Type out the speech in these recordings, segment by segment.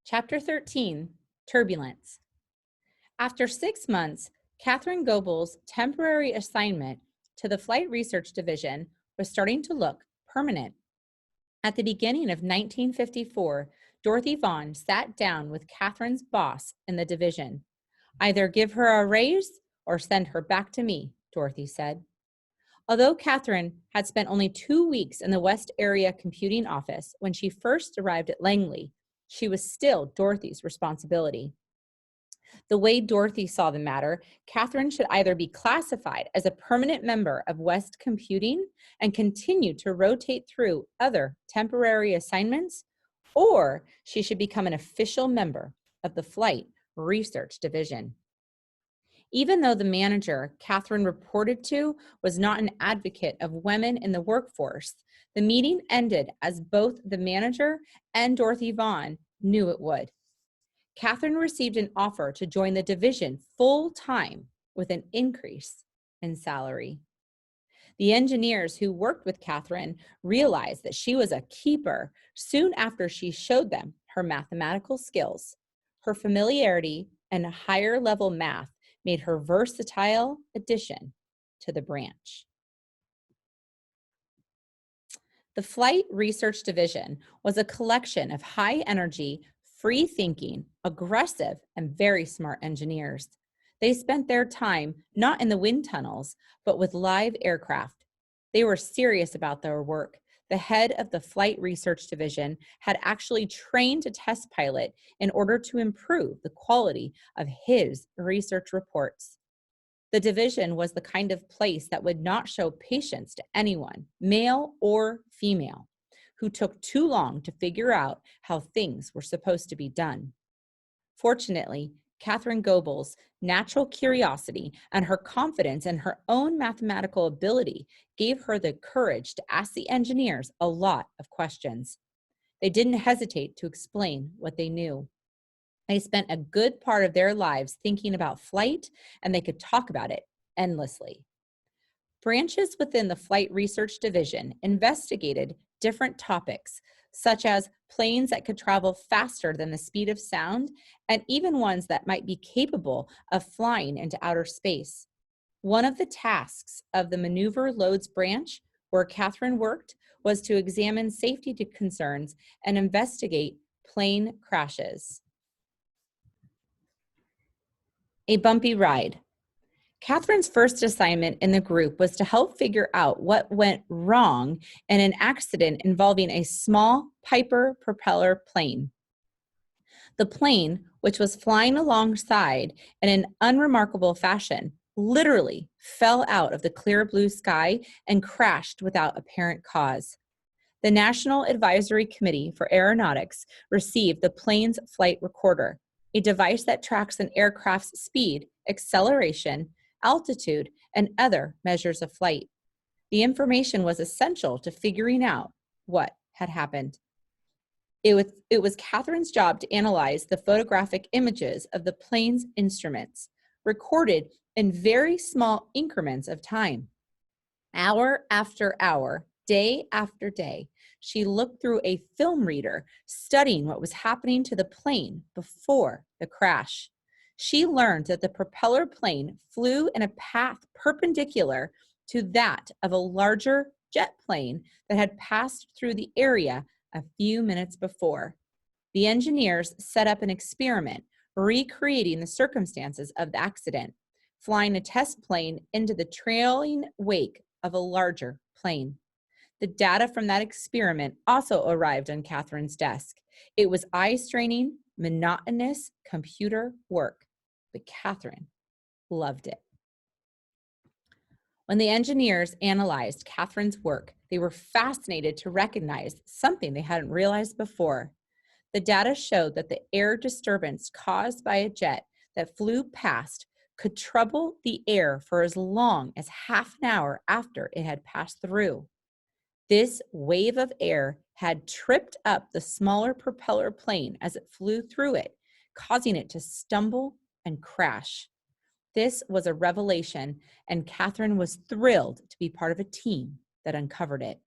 Chapter 13, Turbulence. After 6 months, Catherine Goebel's temporary assignment to the Flight Research Division was starting to look permanent. At the beginning of 1954, Dorothy Vaughan sat down with Catherine's boss in the division. "Either give her a raise or send her back to me," Dorothy said. Although Catherine had spent only 2 weeks in the West Area Computing Office when she first arrived at Langley, she was still Dorothy's responsibility. The way Dorothy saw the matter, Catherine should either be classified as a permanent member of West Computing and continue to rotate through other temporary assignments, or she should become an official member of the Flight Research Division. Even though the manager Catherine reported to was not an advocate of women in the workforce, the meeting ended as both the manager and Dorothy Vaughan knew it would. Catherine received an offer to join the division full-time with an increase in salary. The engineers who worked with Catherine realized that she was a keeper soon after she showed them her mathematical skills. Her familiarity and higher-level math made her versatile addition to the branch. The Flight Research Division was a collection of high-energy, free-thinking, aggressive, and very smart engineers. They spent their time not in the wind tunnels, but with live aircraft. They were serious about their work. The head of the Flight Research Division had actually trained a test pilot in order to improve the quality of his research reports. The division was the kind of place that would not show patience to anyone, male or female, who took too long to figure out how things were supposed to be done. Fortunately, Catherine Goebel's natural curiosity and her confidence in her own mathematical ability gave her the courage to ask the engineers a lot of questions. They didn't hesitate to explain what they knew. They spent a good part of their lives thinking about flight, and they could talk about it endlessly. Branches within the Flight Research Division investigated different topics, such as planes that could travel faster than the speed of sound, and even ones that might be capable of flying into outer space. One of the tasks of the Maneuver Loads branch, where Catherine worked, was to examine safety concerns and investigate plane crashes. A bumpy ride. Catherine's first assignment in the group was to help figure out what went wrong in an accident involving a small Piper propeller plane. The plane, which was flying alongside in an unremarkable fashion, literally fell out of the clear blue sky and crashed without apparent cause. The National Advisory Committee for Aeronautics received the plane's flight recorder, a device that tracks an aircraft's speed, acceleration, altitude, and other measures of flight. The information was essential to figuring out what had happened. It was Catherine's job to analyze the photographic images of the plane's instruments, recorded in very small increments of time. Hour after hour, day after day, she looked through a film reader, studying what was happening to the plane before the crash. She learned that the propeller plane flew in a path perpendicular to that of a larger jet plane that had passed through the area a few minutes before. The engineers set up an experiment, recreating the circumstances of the accident, flying a test plane into the trailing wake of a larger plane. The data from that experiment also arrived on Catherine's desk. It was eye-straining, monotonous computer work, but Catherine loved it. When the engineers analyzed Catherine's work, they were fascinated to recognize something they hadn't realized before. The data showed that the air disturbance caused by a jet that flew past could trouble the air for as long as half an hour after it had passed through. This wave of air had tripped up the smaller propeller plane as it flew through it, causing it to stumble and crash. This was a revelation, and Catherine was thrilled to be part of a team that uncovered it.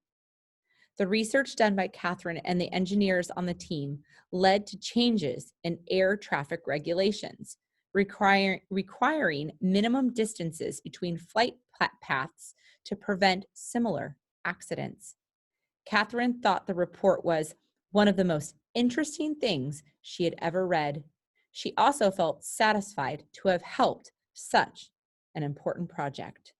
The research done by Catherine and the engineers on the team led to changes in air traffic regulations, requiring minimum distances between flight paths to prevent similar accidents. Catherine thought the report was one of the most interesting things she had ever read. She also felt satisfied to have helped such an important project.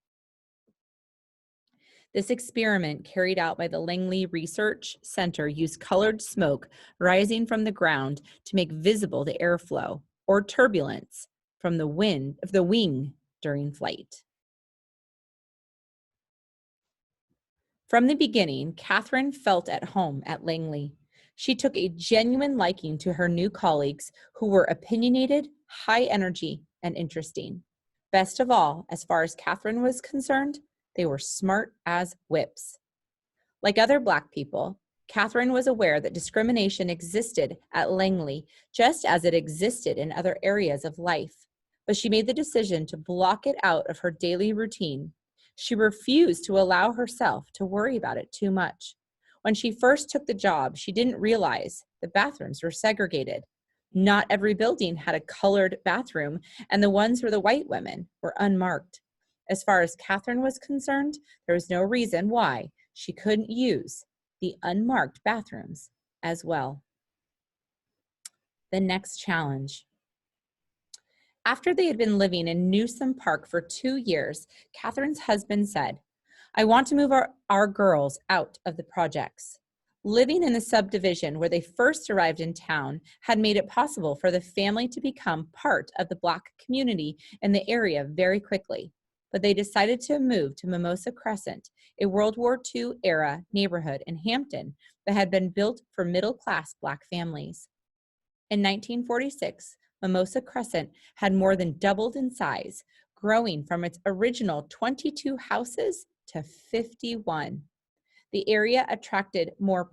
This experiment carried out by the Langley Research Center used colored smoke rising from the ground to make visible the airflow or turbulence from the wing during flight. From the beginning, Catherine felt at home at Langley. She took a genuine liking to her new colleagues who were opinionated, high energy, and interesting. Best of all, as far as Catherine was concerned, they were smart as whips. Like other Black people, Catherine was aware that discrimination existed at Langley just as it existed in other areas of life, but she made the decision to block it out of her daily routine. She refused to allow herself to worry about it too much. When she first took the job, she didn't realize the bathrooms were segregated. Not every building had a colored bathroom, and the ones for the white women were unmarked. As far as Catherine was concerned, there was no reason why she couldn't use the unmarked bathrooms as well. The next challenge. After they had been living in Newsom Park for 2 years, Catherine's husband said, "I want to move our girls out of the projects." Living in the subdivision where they first arrived in town had made it possible for the family to become part of the Black community in the area very quickly. But they decided to move to Mimosa Crescent, a World War II era neighborhood in Hampton that had been built for middle-class Black families. In 1946, Mimosa Crescent had more than doubled in size, growing from its original 22 houses to 51. The area attracted more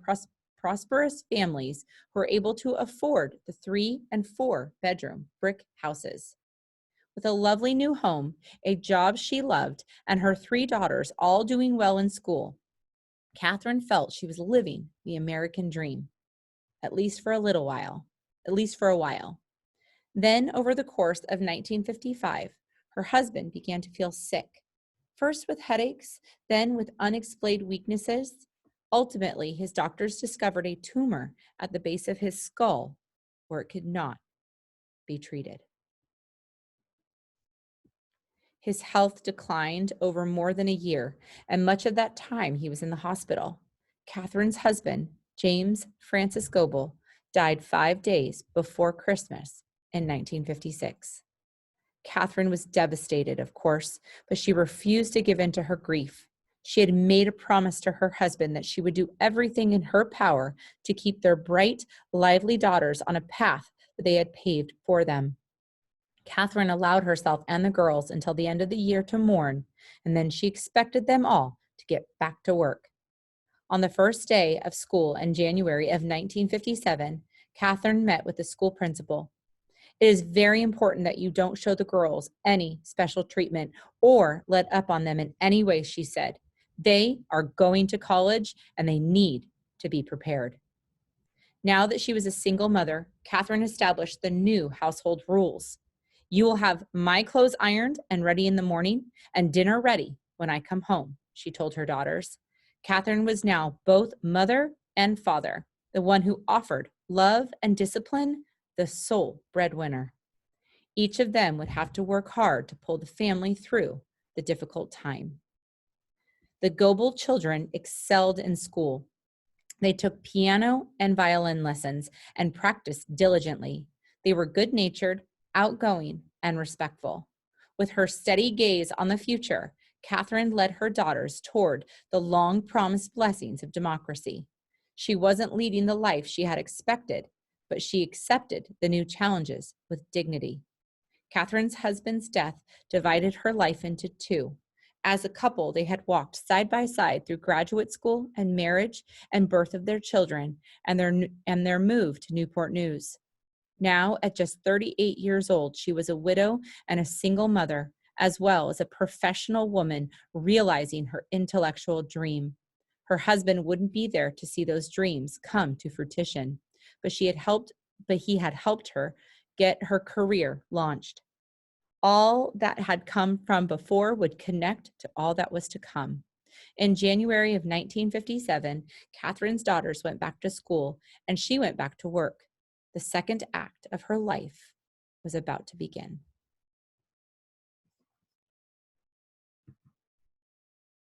prosperous families who were able to afford the 3- and 4-bedroom brick houses. With a lovely new home, a job she loved, and her 3 daughters all doing well in school, Catherine felt she was living the American dream, at least for a while. Then, over the course of 1955, her husband began to feel sick, first with headaches, then with unexplained weaknesses. Ultimately, his doctors discovered a tumor at the base of his skull where it could not be treated. His health declined over more than a year, and much of that time he was in the hospital. Catherine's husband, James Francis Goebel, died 5 days before Christmas in 1956. Catherine was devastated, of course, but she refused to give in to her grief. She had made a promise to her husband that she would do everything in her power to keep their bright, lively daughters on a path that they had paved for them. Catherine allowed herself and the girls until the end of the year to mourn, and then she expected them all to get back to work. On the first day of school in January of 1957, Catherine met with the school principal. "It is very important that you don't show the girls any special treatment or let up on them in any way," she said. "They are going to college and they need to be prepared." Now that she was a single mother, Catherine established the new household rules. "You will have my clothes ironed and ready in the morning and dinner ready when I come home," she told her daughters. Catherine was now both mother and father, the one who offered love and discipline, the sole breadwinner. Each of them would have to work hard to pull the family through the difficult time. The Goebel children excelled in school. They took piano and violin lessons and practiced diligently. They were good-natured, outgoing, and respectful. With her steady gaze on the future, Catherine led her daughters toward the long-promised blessings of democracy. She wasn't leading the life she had expected, but she accepted the new challenges with dignity. Catherine's husband's death divided her life into 2. As a couple, they had walked side by side through graduate school and marriage and birth of their children and their move to Newport News. Now, at just 38 years old, she was a widow and a single mother, as well as a professional woman realizing her intellectual dream. Her husband wouldn't be there to see those dreams come to fruition, but he had helped her get her career launched. All that had come from before would connect to all that was to come. In January of 1957, Catherine's daughters went back to school and she went back to work. The second act of her life was about to begin.